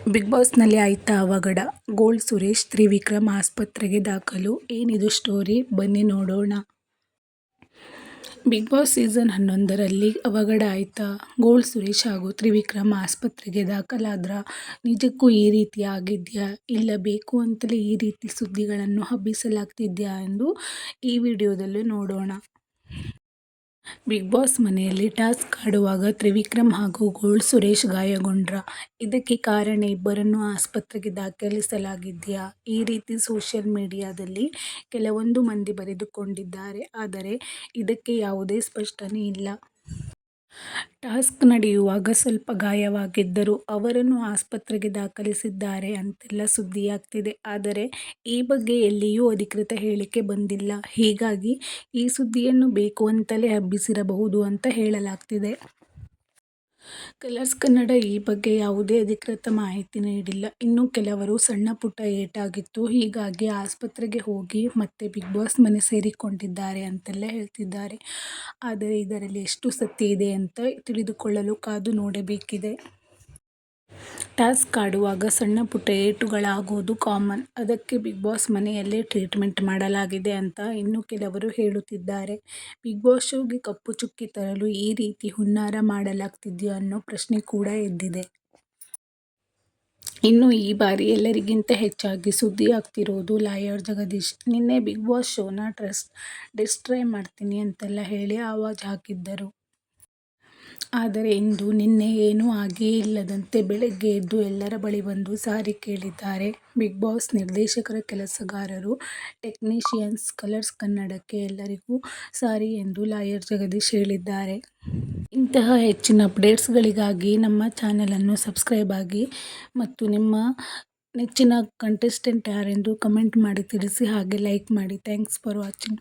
Big ಬಾಸ್ನಲ್ಲಿ ಆಯ್ತಾ ಅವಘಡ. Gold Suresh, Trivikram ಆಸ್ಪತ್ರೆಗೆ ದಾಖಲು. ಏನಿದು ಸ್ಟೋರಿ? ಬನ್ನಿ ನೋಡೋಣ. ಬಿಗ್ ಬಾಸ್ ಸೀಸನ್ 11ರಲ್ಲಿ ಅವಘಡ ಆಯ್ತಾ? ಗೋಲ್ಡ್ ಸುರೇಶ್ ಹಾಗೂ ತ್ರಿವಿಕ್ರಮ್ ಆಸ್ಪತ್ರೆಗೆ ದಾಖಲಾದ್ರ? ನಿಜಕ್ಕೂ ಈ ರೀತಿ ಆಗಿದ್ಯಾ? ಇಲ್ಲ ಬೇಕು ಅಂತಲೇ ಈ ರೀತಿ ಸುದ್ದಿಗಳನ್ನು ಹಬ್ಬಿಸಲಾಗ್ತಿದ್ಯಾ ಎಂದು ಈ ವಿಡಿಯೋದಲ್ಲಿ ನೋಡೋಣ. ಬಿಗ್ ಬಾಸ್ ಮನೆಯಲ್ಲಿ ಟಾಸ್ಕ್ ಆಡುವಾಗ ತ್ರಿವಿಕ್ರಮ್ ಹಾಗೂ ಗೋಲ್ಡ್ ಸುರೇಶ್ ಗಾಯಗೊಂಡ್ರ? ಇದಕ್ಕೆ ಕಾರಣ ಇಬ್ಬರನ್ನೂ ಆಸ್ಪತ್ರೆಗೆ ದಾಖಲಿಸಲಾಗಿದೆಯಾ? ಈ ರೀತಿ ಸೋಷಿಯಲ್ ಮೀಡಿಯಾದಲ್ಲಿ ಕೆಲವೊಂದು ಮಂದಿ ಬರೆದುಕೊಂಡಿದ್ದಾರೆ. ಆದರೆ ಇದಕ್ಕೆ ಯಾವುದೇ ಸ್ಪಷ್ಟನೆ ಇಲ್ಲ. ಟಾಸ್ಕ್ ನಡೆಯುವಾಗ ಸ್ವಲ್ಪ ಗಾಯವಾಗಿದ್ದರು. ಅವರನ್ನು ಆಸ್ಪತ್ರೆಗೆ ದಾಖಲಿಸಿದ್ದಾರೆ ಅಂತೆಲ್ಲ ಸುದ್ದಿಯಾಗ್ತಿದೆ. ಆದರೆ ಈ ಬಗ್ಗೆ ಎಲ್ಲಿಯೂ ಅಧಿಕೃತ ಹೇಳಿಕೆ ಬಂದಿಲ್ಲ. ಹೀಗಾಗಿ ಈ ಸುದ್ದಿಯನ್ನು ಬೇಕು ಅಂತಲೇ ಹಬ್ಬಿಸಿರಬಹುದು ಅಂತ ಹೇಳಲಾಗ್ತಿದೆ. ಕಲರ್ಸ್ ಕನ್ನಡ ಈ ಬಗ್ಗೆ ಯಾವುದೇ ಅಧಿಕೃತ ಮಾಹಿತಿ ನೀಡಿಲ್ಲ. ಇನ್ನು ಕೆಲವರು ಸಣ್ಣ ಪುಟ್ಟ ಏಟಾಗಿತ್ತು, ಹೀಗಾಗಿ ಆಸ್ಪತ್ರೆಗೆ ಹೋಗಿ ಮತ್ತೆ ಬಿಗ್ ಬಾಸ್ ಮನೆ ಸೇರಿಕೊಂಡಿದ್ದಾರೆ ಅಂತೆಲ್ಲ ಹೇಳ್ತಿದ್ದಾರೆ. ಆದರೆ ಇದರಲ್ಲಿ ಎಷ್ಟು ಸತ್ಯ ಇದೆ ಅಂತ ತಿಳಿದುಕೊಳ್ಳಲು ಕಾದು ನೋಡಬೇಕಿದೆ. ಟಾಸ್ಕ್ ಆಡುವಾಗ ಸಣ್ಣ ಪುಟ್ಟ ಏಟುಗಳಾಗೋದು ಕಾಮನ್. ಅದಕ್ಕೆ ಬಿಗ್ ಬಾಸ್ ಮನೆಯಲ್ಲೇ ಟ್ರೀಟ್ಮೆಂಟ್ ಮಾಡಲಾಗಿದೆ ಅಂತ ಇನ್ನು ಕೆಲವರು ಹೇಳುತ್ತಿದ್ದಾರೆ. ಬಿಗ್ ಬಾಸ್ ಶೋಗೆ ಕಪ್ಪು ಚುಕ್ಕಿ ತರಲು ಈ ರೀತಿ ಹುನ್ನಾರ ಮಾಡಲಾಗ್ತಿದ್ಯಾ ಅನ್ನೋ ಪ್ರಶ್ನೆ ಕೂಡ ಎದ್ದಿದೆ. ಇನ್ನು ಈ ಬಾರಿ ಎಲ್ಲರಿಗಿಂತ ಹೆಚ್ಚಾಗಿ ಸುದ್ದಿಯಾಗ್ತಿರೋದು ಲಾಯರ್ ಜಗದೀಶ್. ನಿನ್ನೆ ಬಿಗ್ ಬಾಸ್ ಶೋನ ಡಿಸ್ಟ್ರಾಯ್ ಮಾಡ್ತೀನಿ ಅಂತೆಲ್ಲ ಹೇಳಿ ಆವಾಜ್ ಹಾಕಿದ್ದರು. ಆದರೆ ನಿನ್ನೆ ಏನೂ ಆಗೇ ಇಲ್ಲದಂತೆ ಬೆಳಗ್ಗೆ ಎದ್ದು ಎಲ್ಲರ ಬಳಿ ಬಂದು ಸಾರಿ ಕೇಳಿದ್ದಾರೆ. ಬಿಗ್ ಬಾಸ್ ನಿರ್ದೇಶಕರ, ಕೆಲಸಗಾರರು, ಟೆಕ್ನಿಷಿಯನ್ಸ್, ಕಲರ್ಸ್ ಕನ್ನಡಕ್ಕೆ ಎಲ್ಲರಿಗೂ ಸಾರಿ ಎಂದು ಲಾಯರ್ ಜಗದೀಶ್ ಹೇಳಿದ್ದಾರೆ. ಇಂತಹ ಹೆಚ್ಚಿನ ಅಪ್ಡೇಟ್ಸ್ಗಳಿಗಾಗಿ ನಮ್ಮ ಚಾನೆಲನ್ನು ಸಬ್ಸ್ಕ್ರೈಬ್ ಆಗಿ ಮತ್ತು ನಿಮ್ಮ ನೆಚ್ಚಿನ ಕಂಟೆಸ್ಟೆಂಟ್ ಯಾರೆಂದು ಕಮೆಂಟ್ ಮಾಡಿ ತಿಳಿಸಿ. ಹಾಗೆ ಲೈಕ್ ಮಾಡಿ. Thanks for watching.